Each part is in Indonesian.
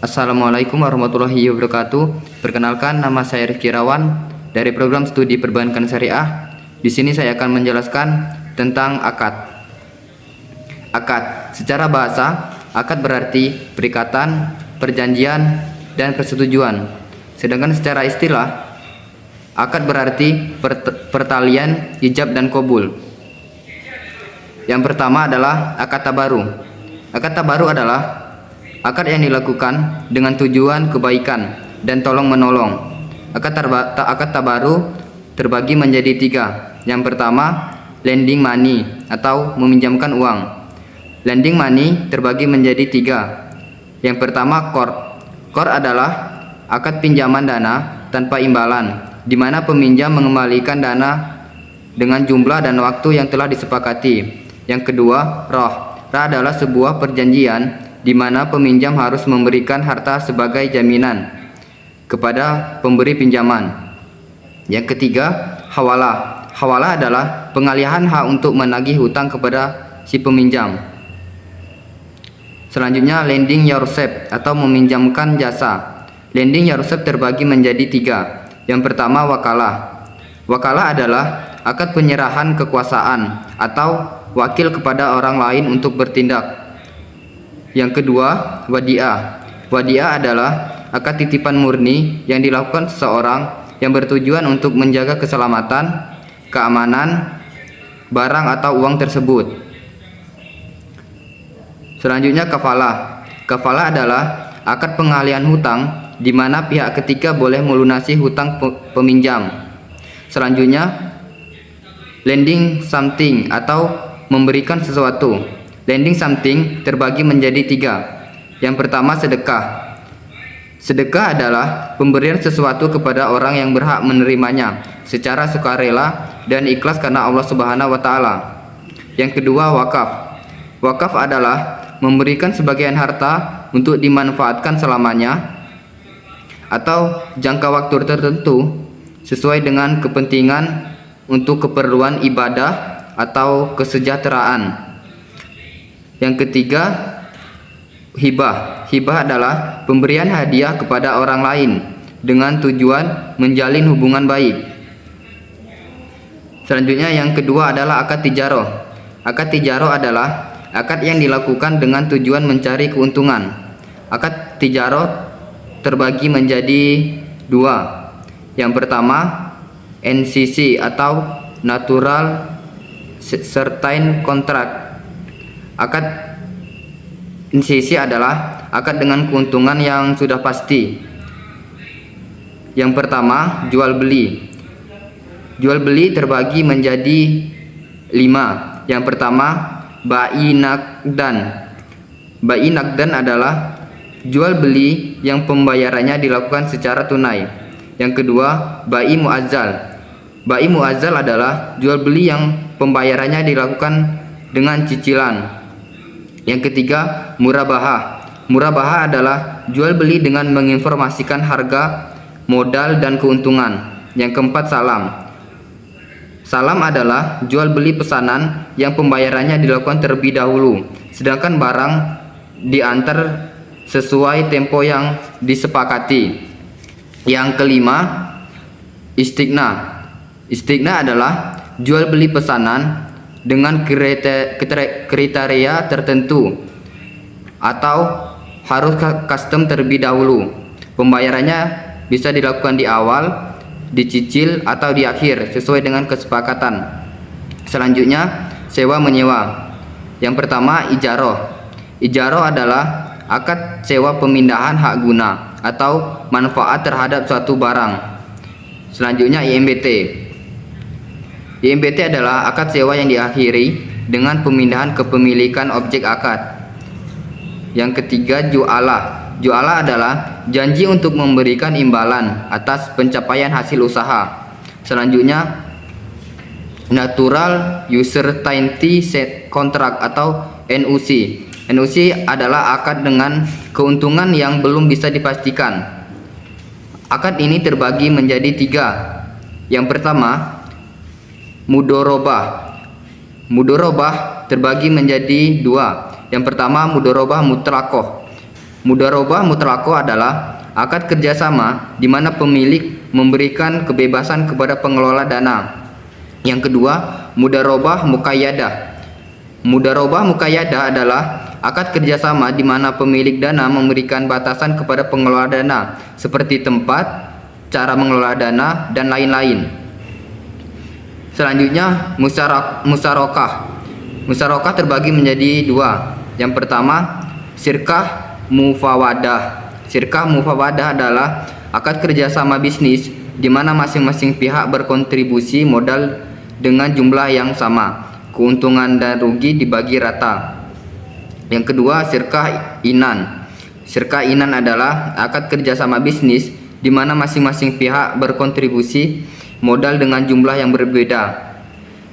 Assalamualaikum warahmatullahi wabarakatuh. Perkenalkan, nama saya Rifki Irawan dari program studi perbankan syariah. Di sini saya akan menjelaskan tentang akad. Akad secara bahasa, akad berarti perikatan, perjanjian, dan persetujuan. Sedangkan secara istilah, akad berarti pertalian, ijab, dan qabul. Yang pertama adalah akad tabaru. Akad tabaru adalah akad yang dilakukan dengan tujuan kebaikan dan tolong-menolong. Akad tabaru terbagi menjadi 3. Yang pertama, lending money atau meminjamkan uang. Lending money terbagi menjadi 3. Yang pertama, qard. Qard adalah akad pinjaman dana tanpa imbalan, di mana peminjam mengembalikan dana dengan jumlah dan waktu yang telah disepakati. Yang kedua, rah. Rah adalah sebuah perjanjian di mana peminjam harus memberikan harta sebagai jaminan kepada pemberi pinjaman. Yang ketiga, hawalah. Hawalah adalah pengalihan hak untuk menagih hutang kepada si peminjam. Selanjutnya, lending yourself atau meminjamkan jasa. Lending yourself terbagi menjadi 3. Yang pertama, wakalah. Wakalah adalah akad penyerahan kekuasaan atau wakil kepada orang lain untuk bertindak. Yang kedua, wadiah. Wadiah adalah akad titipan murni yang dilakukan seseorang yang bertujuan untuk menjaga keselamatan, keamanan, barang atau uang tersebut. Selanjutnya, kafalah. Kafalah adalah akad pengalihan hutang di mana pihak ketiga boleh melunasi hutang peminjam. Selanjutnya, lending something atau memberikan sesuatu. Lending something terbagi menjadi 3. Yang pertama, sedekah. Sedekah adalah pemberian sesuatu kepada orang yang berhak menerimanya secara sukarela dan ikhlas karena Allah Subhanahu wa Ta'ala. Yang kedua, wakaf. Wakaf adalah memberikan sebagian harta untuk dimanfaatkan selamanya atau jangka waktu tertentu sesuai dengan kepentingan untuk keperluan ibadah atau kesejahteraan. Yang ketiga, hibah. Hibah adalah pemberian hadiah kepada orang lain dengan tujuan menjalin hubungan baik. Selanjutnya, yang kedua adalah akad tijaroh. Akad tijaroh adalah akad yang dilakukan dengan tujuan mencari keuntungan. Akad tijaroh terbagi menjadi 2. Yang pertama, NCC atau Natural Certain Contract. Akad NCC adalah akad dengan keuntungan yang sudah pasti. Yang pertama, jual beli. Jual beli terbagi menjadi 5. Yang pertama, bai nakdan. Bai nakdan adalah jual beli yang pembayarannya dilakukan secara tunai. Yang kedua, bai muazzal. Bai muazzal adalah jual beli yang pembayarannya dilakukan dengan cicilan. Yang ketiga, murabahah. Murabahah adalah jual beli dengan menginformasikan harga, modal, dan keuntungan. Yang keempat, salam. Salam adalah jual beli pesanan yang pembayarannya dilakukan terlebih dahulu, sedangkan barang diantar sesuai tempo yang disepakati. Yang kelima, istighna. Istighna adalah jual beli pesanan dengan kriteria tertentu atau harus custom terlebih dahulu. Pembayarannya bisa dilakukan di awal, dicicil, atau di akhir sesuai dengan kesepakatan. Selanjutnya, sewa menyewa. Yang pertama, ijaroh. Ijaroh adalah akad sewa pemindahan hak guna atau manfaat terhadap suatu barang. Selanjutnya, IMBT. IMBT adalah akad sewa yang diakhiri dengan pemindahan kepemilikan objek akad. Yang ketiga, ju'alah. Ju'alah adalah janji untuk memberikan imbalan atas pencapaian hasil usaha. Selanjutnya, Natural Uncertainty Contract atau NUC. NUC adalah akad dengan keuntungan yang belum bisa dipastikan. Akad ini terbagi menjadi 3. Yang pertama, mudorobah. Mudorobah terbagi menjadi 2. Yang pertama, mudorobah mutlakoh. Mudharabah mutlaqah adalah akad kerjasama di mana pemilik memberikan kebebasan kepada pengelola dana. Yang kedua, mudharabah muqayyadah. Mudharabah muqayyadah adalah akad kerjasama di mana pemilik dana memberikan batasan kepada pengelola dana seperti tempat, cara mengelola dana, dan lain-lain. Selanjutnya, musyarakah. Musyarakah terbagi menjadi dua. Yang pertama, syirkah mufawadah. Syirkah mufawadah adalah akad kerjasama bisnis di mana masing-masing pihak berkontribusi modal dengan jumlah yang sama. Keuntungan dan rugi dibagi rata. Yang kedua, syirkah inan. Syirkah inan adalah akad kerjasama bisnis di mana masing-masing pihak berkontribusi modal dengan jumlah yang berbeda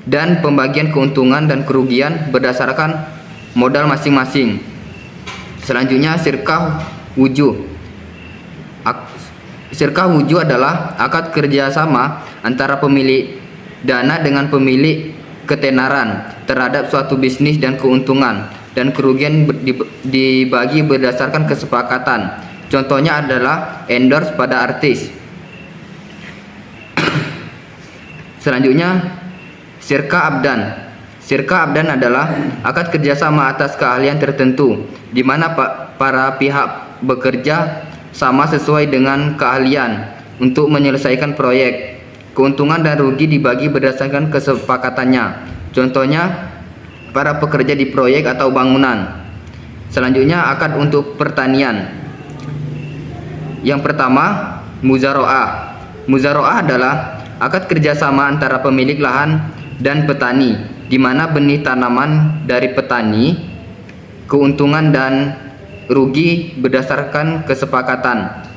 dan pembagian keuntungan dan kerugian berdasarkan modal masing-masing. Selanjutnya, syirkah wujuh. Syirkah wujuh adalah akad kerjasama antara pemilik dana dengan pemilik ketenaran terhadap suatu bisnis dan keuntungan dan kerugian dibagi berdasarkan kesepakatan. Contohnya adalah endorse pada artis. Selanjutnya, syirkah abdan. Syirkah abdan adalah akad kerjasama atas keahlian tertentu di mana para pihak bekerja sama sesuai dengan keahlian untuk menyelesaikan proyek. Keuntungan dan rugi dibagi berdasarkan kesepakatannya. Contohnya, para pekerja di proyek atau bangunan. Selanjutnya, akad untuk pertanian. Yang pertama, muzaroah. Muzaroah adalah akad kerjasama antara pemilik lahan dan petani, di mana benih tanaman dari petani, keuntungan dan rugi berdasarkan kesepakatan.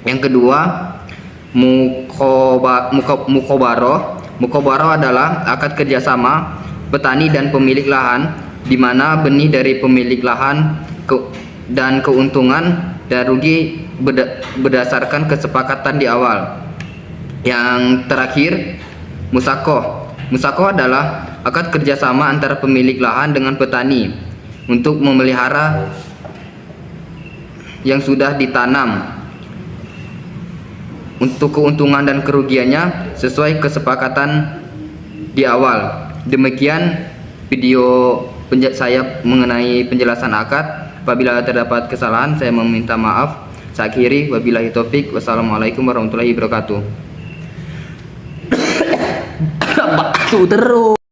Yang kedua, mukobaroh. Mukobaroh adalah akad kerjasama petani dan pemilik lahan di mana benih dari pemilik lahan dan keuntungan dan rugi berdasarkan kesepakatan di awal. Yang terakhir, musakoh. Musakoh adalah akad kerjasama antara pemilik lahan dengan petani untuk memelihara yang sudah ditanam untuk keuntungan dan kerugiannya sesuai kesepakatan di awal. Demikian video saya mengenai penjelasan akad. Apabila terdapat kesalahan, saya meminta maaf. Saya akhiri, wabillahi taufik. Wassalamualaikum warahmatullahi wabarakatuh. Batu terus.